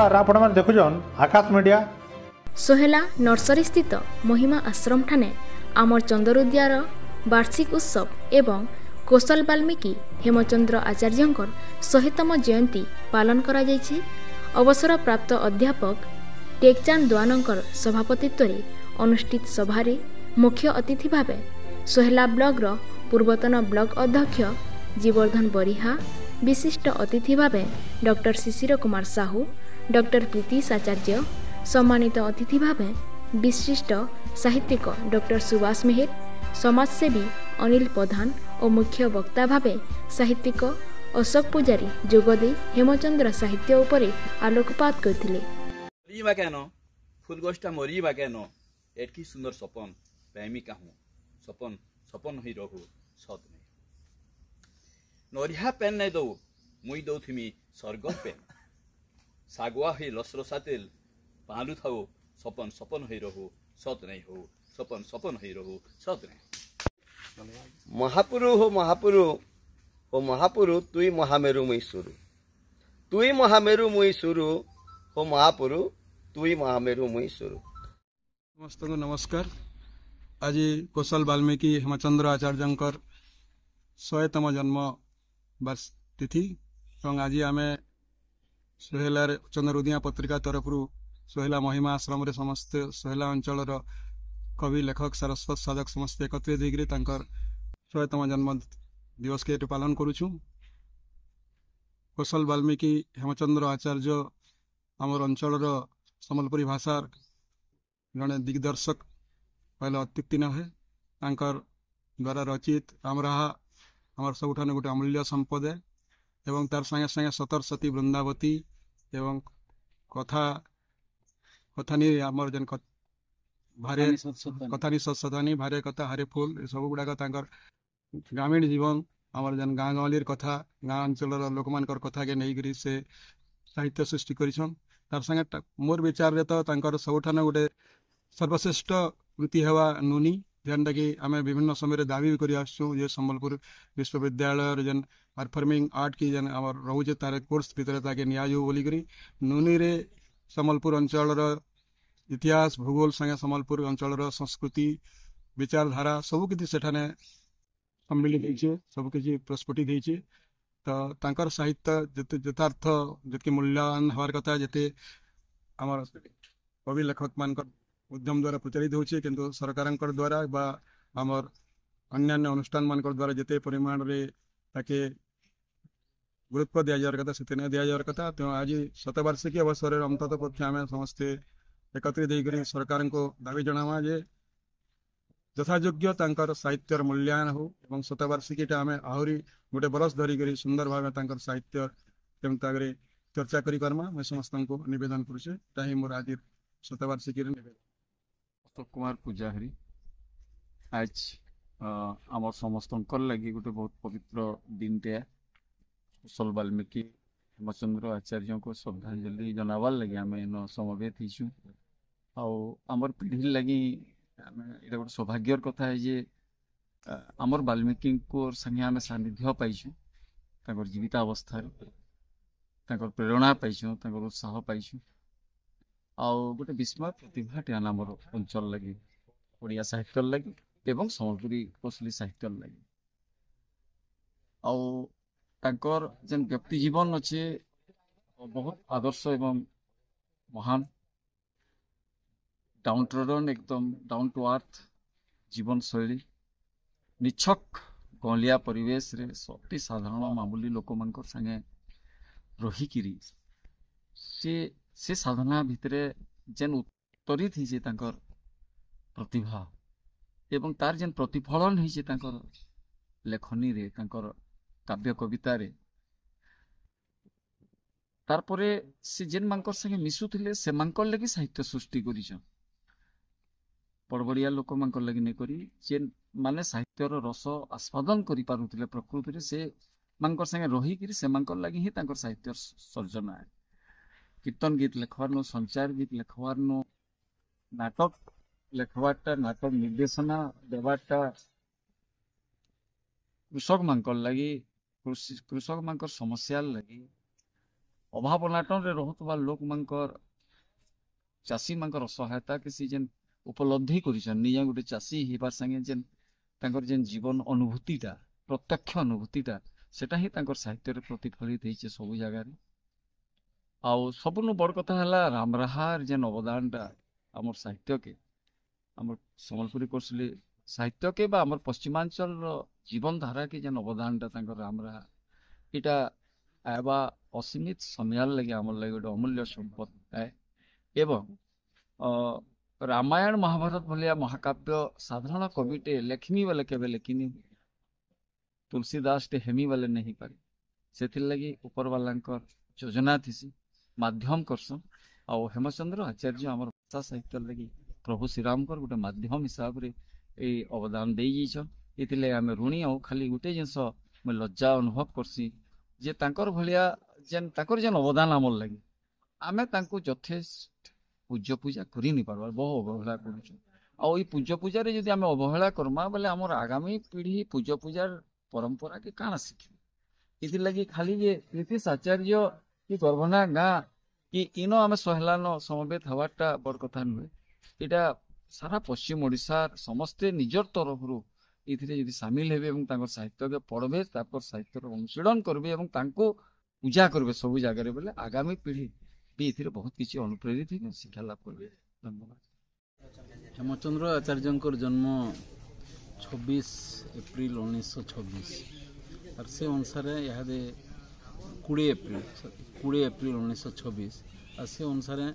नमस्कार आपण मैंने देखुन आकाश मीडिया सोहेला नर्सरी स्थित महिमा आश्रम ठाने आमर चंद्रोदयार वार्षिक उत्सव एवं कौशल वाल्मीकि हेमचंद्र आचार्यंकर 100तम जयंती पालन करा जायछि। अवसर प्राप्त अध्यापक टेकचांद द्वानंकर सभापतित्व अनुष्ठित सभारे मुख्य अतिथि भावे सोहेला ब्लॉगर पूर्वतन ब्लॉक अध्यक्ष जीवर्धन बरिहा, विशिष्ट अतिथि भावे डॉक्टर शिशिर कुमार साहू, डॉक्टर प्रीतिश आचार्य, सम्मानित अतिथि भावे विशिष्ट साहित्यिक डॉक्टर सुभाष मेहर, समाजसेवी अनिल प्रधान और मुख्य वक्ता भावे साहित्यिक अशोक पूजारी जोगदे हेमचंद्र साहित्य उपरे आलोकपात करथिले। फुलगछटा मरीबा केन एटकी सुंदर सपन प्रेमिका हूँ सपन सपन ही रहू सत नहीं नरिहा पेन नहीं दो मुई दो थिमी स्वर्ग पेन सागुआ ही लसरसातिल पालू थाओ सपन सपन ही रहू सत नहीं हो सपन सपन ही रहू सत नहीं। महापुरु हो महापुरु तुई महामेरु मुई सुरु तुई महामेरु मुई सुरु हो महापुरु तुई महामेरु मुई सुरु। समस्त को नमस्कार। आज कौशल वाल्मीकि हेमचंद्र आचार्यंकर 100तम जन्म वर्ष तिथि और आज आम सोहेला चंद्रोदया पत्रिका तरफ सोहेला महिमा आश्रम समस्त सोहेला अंचल कवि लेखक सारस्वत साधक समस्त एकत्रित होकर 100तम जन्म दिवस के पालन करुचु। कौशल वाल्मीकि हेमचंद्र आचार्य आमर अंचल सम्बलपुरी भाषा जड़े दिग्दर्शक पहले अत्युक्ति न है द्वारा रचित रामराहा आमर सबुठान गोटे अमूल्य संपद है एवं तार संगे संगे सतरसती वृंदावती एवं कथा कथानी आमर जेन भारे कथानी सत्सथानी भारे कथा हारे फूल सब गुड़ाक ग्रामीण जीवन आमर जेन गाँ गहलीर कथा गाँ अंचल लोक मान कथा के नहीं करी से साहित्य सृष्टि करिछन। तार संगे मोर विचार तो सबुठान गोटे सर्वश्रेष्ठ कृति हवा नुनी जेनटा कि आम विभिन्न समय दाबी कर आसुँ संबलपुर विश्वविद्यालय जेन परफॉर्मिंग आर्ट की जेन आम रोचे तार कोर्स भितर ताके नियाजु बोलिक नुनी रे संबलपुर अंचल इतिहास भूगोल संगे संबलपुर अंचल संस्कृति विचारधारा सबकि सेठाने सम्मिलित होइछे सबकि प्रस्फुटित होइछे। तो तांकर साहित्य जिते यथार्थ जितकी मूल्यवान हवार कथा जिते आमर कवि लेखक मान उद्यम द्वारा प्रचारित होचे किंतु सरकार द्वारा बा आमर अन्यान्य अनुष्ठान मान द्वारा जिते परिमाण रे ताके गुरुत्व दिया जावर कथा से नहीं दिया जावर कथा। तो आज शतवार्षिकी अवसर अंतत पक्षे आम समस्ते एकत्रित होकर सरकार को दाबी जनावा जे यथायोग्य तांकर साहित्यर मूल्यांकन हो और शतवार्षिकीटा आम आहरी गोटे बरस धरिक सुंदर भाव तांकर साहित्य केमतागरे चर्चा करी करमा मैं समस्त को निवेदन करुचे ताही मोर आज शतवार्षिकी निवेदन। अशोक कुमार पूजारी आज आम समस्त लगी गोटे बहुत पवित्र दिन टे कौशल वाल्मीकि हेमचंद्र आचार्य को श्रद्धांजलि जनावार लगे आम इन समवेत आमर पीढ़ी लगी ये गोटे सौभाग्यर कथा है जे आमर वाल्मीकि को संगे आम सानिध्य पाइछुं जीवित अवस्था प्रेरणा पाइछुं उत्साह पाइछुं आउ गोटे विस्मय प्रतिभाटे आमर अंचल लगे ओडिया साहित्य लगे एवं सम्बलपुरी कौशली साहित्य लगे आउ तांकर जेन व्यक्ति जीवन अच्छे बहुत आदर्श एवं महान डाउन टू रन एकदम डाउन टू अर्थ जीवन शैली निछक गलिया परिवेश रे अति साधारण मामूली लोक मान संगे रहीकिरी से साधना भितरे जेन उत्तरित ही प्रतिभा एवं तार जेन प्रतिफलन ही लेखनी रे काव्य कविता रे तारपरे से जेन मानकर संगे मिसुथिले से मानकर लगी साहित्य सृष्टि करिछन बड़बड़िया लोक मान लगी नहीं करी जेन माने साहित्यर रस आस्वादन करि पारुथिले प्रकृति रे से मानकर संगे रहीकिरी से मानकर लगी ही तांकर साहित्य सर्जना है। कीर्तन गीत लेखवार नो संचार गीत लेखवार नो नाटक लेखवाटा नाटक निर्देशना देवाटा कृषक मानकर लगी कृषक मानकर समस्या लगी ଅଭାବ ଅନାଟନରେ ରହୁଥିବା ଲୋକମାନଙ୍କର ଚାଷୀମାନଙ୍କର ସହାୟତା କି ସେ ଯେନ୍ ଉପଲବ୍ଧି କରିଛନ୍ ନିଜେ ଗୋଟେ ଚାଷୀ ହେବାର ସାଙ୍ଗେ ଯେନ୍ ତାଙ୍କର ଯେନ୍ ଜୀବନ ଅନୁଭୂତିଟା ପ୍ରତ୍ୟକ୍ଷ ଅନୁଭୂତିଟା ସେଟା ହିଁ ତାଙ୍କର ସାହିତ୍ୟରେ ପ୍ରତିଫଳିତ ହେଇଛି ସବୁ ଜାଗାରେ। ଆଉ ସବୁନୁ ବଡ଼ କଥା ହେଲା ରାମରାହାର ଯେନ୍ ଅବଦାନଟା ଆମର ସାହିତ୍ୟକେ ଆମର ସମ୍ବଲପୁରୀ କୋଶଲି ସାହିତ୍ୟକେ ବା ଆମର ପଶ୍ଚିମାଞ୍ଚଳର ଜୀବନଧାରାକେ ଯେନ୍ ଅବଦାନଟା ତାଙ୍କର ରାମରାହା ଏଇଟା ଆଇବା ଅସୀମିତ ସମୟାର ଲାଗି ଆମର ଲାଗି ଗୋଟେ ଅମୂଲ୍ୟ ସମ୍ପଦ ଏ ଏବଂ ରାମାୟଣ ମହାଭାରତ ଭଳିଆ ମହାକାବ୍ୟ ସାଧାରଣ କବିଟେ ଲେଖିନି ବେଲେ କେବେ ଲେଖିନି ତୁଳସୀଦାସଟେ ହେମି ବେଲେ ନେଇ ହେଇପାରେ ସେଥିର୍ଲାଗି ଉପରବାଲାଙ୍କର ଯୋଜନା ଥିସି ମାଧ୍ୟମ କରସନ୍ ଆଉ ହେମଚନ୍ଦ୍ର ଆଚାର୍ଯ୍ୟ ଆମର ଭାଷା ସାହିତ୍ୟ ଲାଗି ପ୍ରଭୁ ଶ୍ରୀରାମଙ୍କର ଗୋଟେ ମାଧ୍ୟମ ହିସାବରେ ଏଇ ଅବଦାନ ଦେଇଯାଇଛନ୍ ଏଥିଲାଗି ଆମେ ଋଣୀ। ଆଉ ଖାଲି ଗୋଟେ ଜିନିଷ ମୁଇଁ ଲଜ୍ଜା ଅନୁଭବ କରସି ଯେ ତାଙ୍କର ଭଳିଆ ତାଙ୍କର ଯେନ୍ ଅବଦାନ ଆମର ଲାଗି ଆମେ ତାଙ୍କୁ ଯଥେଷ୍ଟ ପୂଜ୍ୟ ପୂଜା କରି ନି ପାରବାର୍ ବହୁ ଅବହେଳା କରୁଛୁ। ଆଉ ଏଇ ପୂଜ୍ୟ ପୂଜାରେ ଯଦି ଆମେ ଅବହେଳା କର୍ମା ବେଲେ ଆମର ଆଗାମୀ ପିଢ଼ି ପୂଜ୍ୟ ପୂଜାର ପରମ୍ପରାକେ କାଣା ଶିଖିବେ। ଏଥିଲାଗି ଖାଲି ଯେ ପ୍ରୀତିଶ ଆଚାର୍ଯ୍ୟ କି ଗର୍ଭନା ଗାଁ କି ଇନ ଆମେ ସହେଲାନ ସମବେତ ହେବାରଟା ବଡ଼ କଥା ନୁହେଁ। ଏଇଟା ସାରା ପଶ୍ଚିମ ଓଡ଼ିଶାର ସମସ୍ତେ ନିଜର ତରଫରୁ ଏଥିରେ ଯଦି ସାମିଲ ହେବେ ଏବଂ ତାଙ୍କର ସାହିତ୍ୟକେ ପଢ଼ବେ ତାଙ୍କର ସାହିତ୍ୟର ଅନୁଶୀଳନ କରିବେ ଏବଂ ତାଙ୍କୁ ପୂଜା କରିବେ ସବୁ ଜାଗାରେ ବୋଲେ ଆଗାମୀ ପିଢ଼ି ବି ଏଥିରେ ବହୁତ କିଛି ଅନୁପ୍ରେରିତ ହେବେ ଶିକ୍ଷା ଲାଭ କରିବେ। ଧନ୍ୟବାଦ। ହେମଚନ୍ଦ୍ର ଆଚାର୍ଯ୍ୟଙ୍କର ଜନ୍ମ 26 ଏପ୍ରିଲ 1926 আর সে অনুসারে ইহাদে 20 এপ্রিল 1926 আর সে অনুসারে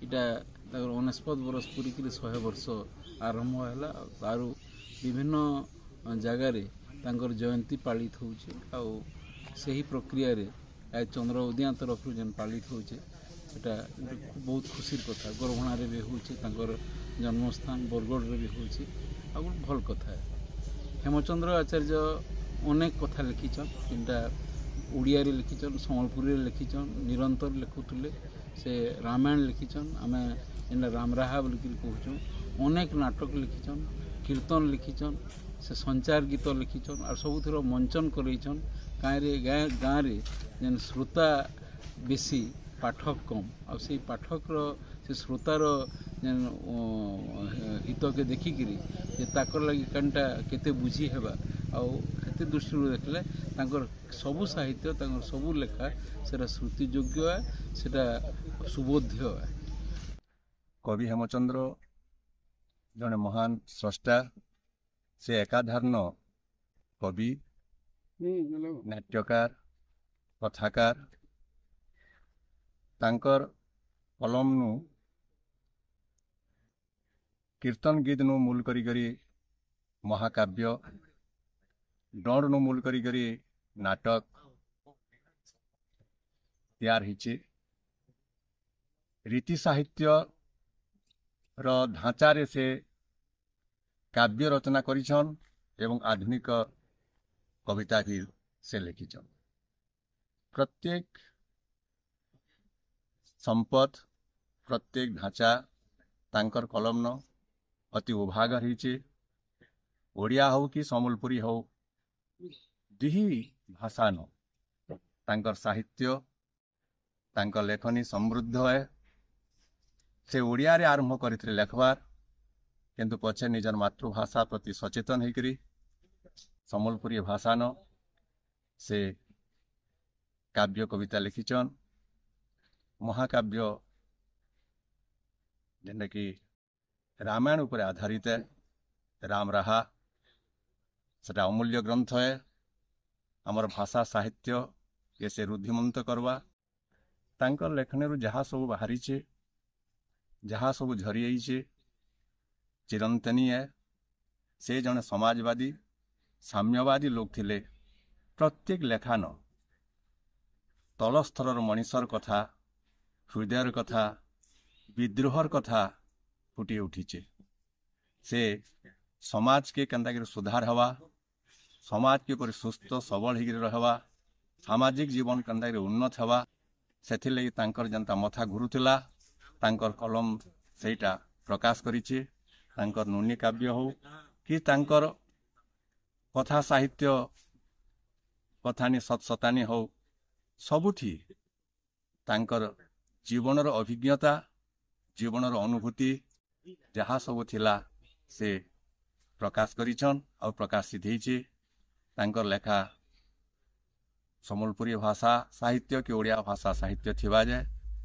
এটা তার 19 বরস পুরিকি 100 বর্ষ আরম্ভ হলা আর বিভিন্ন জায়গায় তাঙ্কর জয়ন্তী পালিত হচ্ছে আর সেই প্রক্রিয়ারে চন্দ্র উদয়া তরফ যেন পালিত হচ্ছে এটা বহুত খুশির কথা। গর্ভଣାରେ ବି হচ্ছে তাঙ্কর জন্মস্থান বরগড়রে ବି হচ্ছে আর ভাল কথা। হেমচন্দ্র আচার্য অনেক কথা লিখিছন যেটা ଓଡ଼ିଆରେ লিখিছন সম্বলপুরীରେ লিখিছন নিরন্তর লিখুলে সে রামায়ণ লিখিছন আমি যেটা রামরাহা বলিকি কହୁଛୁ অনেক নাটক লিখিছন কীর্তন লিখিছন সে সঞ্চার গীত লিখিছন আর ସବୁଥିର মঞ্চন করেছন গাঁরে যেন শ্রোতা বেশি পাঠক কম আর সেই পাঠকর সে শ্রোতার যেন হিতকে দেখিকি যে তাকর লাগি কানটা কেতে বুঝি হেবা ଆଉ ହେତେ ଦୃଷ୍ଟିରୁ ଦେଖିଲେ ତାଙ୍କର ସବୁ ସାହିତ୍ୟ ତାଙ୍କର ସବୁ ଲେଖା ସେଟା ଶ୍ରୁତିଯୋଗ୍ୟ ସେଟା ସୁବୋଧ୍ୟ। କବି ହେମଚନ୍ଦ୍ର ଜଣେ ମହାନ ସ୍ରଷ୍ଟା ସେ ଏକାଧାର୍ନ କବି ନାଟ୍ୟକାର କଥାକାର ତାଙ୍କର କଲମନୁ କୀର୍ତ୍ତନ ଗୀତନୁ ମୂଲ କରି ମହାକାବ୍ୟ ଡଣନୁ ମୂଲ କରି ନାଟକ ତିଆର ହେଇଛି। ରୀତି ସାହିତ୍ୟର ଢାଞ୍ଚାରେ ସେ କାବ୍ୟ ରଚନା କରିଛନ୍ ଏବଂ ଆଧୁନିକ କବିତା ବି ସେ ଲେଖିଛନ୍। ପ୍ରତ୍ୟେକ ସମ୍ପଦ ପ୍ରତ୍ୟେକ ଢାଞ୍ଚା ତାଙ୍କର କଲମନ ଅତି ଉଭାଗର ହେଇଛି। ଓଡ଼ିଆ ହଉ କି ସମ୍ବଲପୁରୀ ହଉ ଦୁହି ଭାଷାନ ତାଙ୍କର ସାହିତ୍ୟ ତାଙ୍କର ଲେଖନୀ ସମୃଦ୍ଧ ହେ। ସେ ଓଡ଼ିଆରେ ଆରମ୍ଭ କରିଥିଲେ ଲେଖବାର କିନ୍ତୁ ପଛେ ନିଜର ମାତୃଭାଷା ପ୍ରତି ସଚେତନ ହେଇକରି ସମ୍ବଲପୁରୀ ଭାଷାନ ସେ କାବ୍ୟ କବିତା ଲେଖିଛନ୍। ମହାକାବ୍ୟ ଯେନ୍ଟାକି ରାମାୟଣ ଉପରେ ଆଧାରିତ ରାମରାହା ସେଟା ଅମୂଲ୍ୟ ଗ୍ରନ୍ଥ ହେ। ଆମର ଭାଷା ସାହିତ୍ୟ ସେ ରୁଦ୍ଧିମନ୍ତ କରବା ତାଙ୍କର ଲେଖନୀରୁ ଯାହା ସବୁ ବାହାରିଛେ ଯାହା ସବୁ ଝରି ଯାଇଛେ ଚିରନ୍ତନୀ ହେ। ସେ ଜଣେ ସମାଜବାଦୀ ସାମ୍ୟବାଦୀ ଲୋକ ଥିଲେ। ପ୍ରତ୍ୟେକ ଲେଖାନ ତଳସ୍ତରର ମଣିଷର କଥା ହୃଦୟର କଥା ବିଦ୍ରୋହର କଥା ଫୁଟି ଉଠିଛେ। ସେ ସମାଜକେ କେନ୍ତାକରି ସୁଧାର ହେବା ସମାଜକେ କରି ସୁସ୍ଥ ସବଳ ହେଇକରି ରହବା ସାମାଜିକ ଜୀବନ କେନ୍ତାକରି ଉନ୍ନତ ହେବା ସେଥିର୍ଲାଗି ତାଙ୍କର ଯେନ୍ତା ମଥା ଘୁରୁଥିଲା ତାଙ୍କର କଲମ ସେଇଟା ପ୍ରକାଶ କରିଛେ। ତାଙ୍କର ନୁନି କାବ୍ୟ ହଉ କି ତାଙ୍କର କଥା ସାହିତ୍ୟ କଥାନୀ ସତସତାନୀ ହଉ ସବୁଠି ତାଙ୍କର ଜୀବନର ଅଭିଜ୍ଞତା ଜୀବନର ଅନୁଭୂତି ଯାହା ସବୁ ଥିଲା ସେ ପ୍ରକାଶ କରିଛନ୍ ଆଉ ପ୍ରକାଶିତ ହେଇଛେ ତାଙ୍କର ଲେଖା ସମ୍ବଲପୁରୀ ଭାଷା ସାହିତ୍ୟ କି ଓଡ଼ିଆ ଭାଷା ସାହିତ୍ୟ ଥିବା ଯେ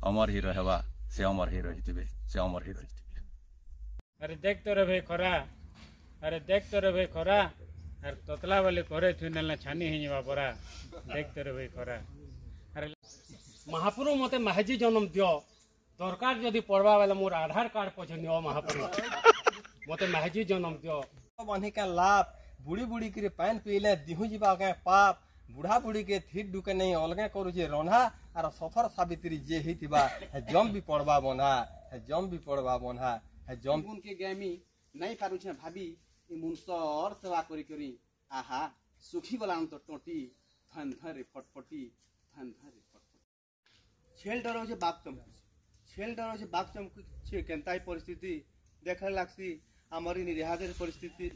ଅମର ହି ରହିବା ସେ ଅମର ହି ରହିଥିବେ ସେ ଅମର ହି ରହିଥିବେ। अरे देख तो रे खरा अरे देख तो रे खरा अरे ततला वाले करे थी ना छानी ही जवा परा देख तो रे खरा अरे महापुरु मते महाजी जन्म दियो दरकार जदि पड़वा वाला मोर आधार कार्ड पछे नियो महापुरु मते महाजी जन्म दियो बांधी का लाभ बुढ़ी बुढ़ी के पैन पीले दिहु जीवा के पाप बुढ़ा बुढ़ी के थिर डुके नहीं अलगे करू जे रंधा आर सफर सावित्री जे हितिबा जम भी पड़वा बंधा जम भी पड़वा बंधा जम उनके गामी नहीं पारू छे भाभी ई मुनसर सेवा करी करी आहा सुखी वाला तो टोटी धन धरे फटफटी धन धरे फटफटी छेल डरो जे बाप चमकु छेल डरो जे बाप चमकु छे केनताई परिस्थिति देखल लागसी हमरी निराहाजेर परिस्थिति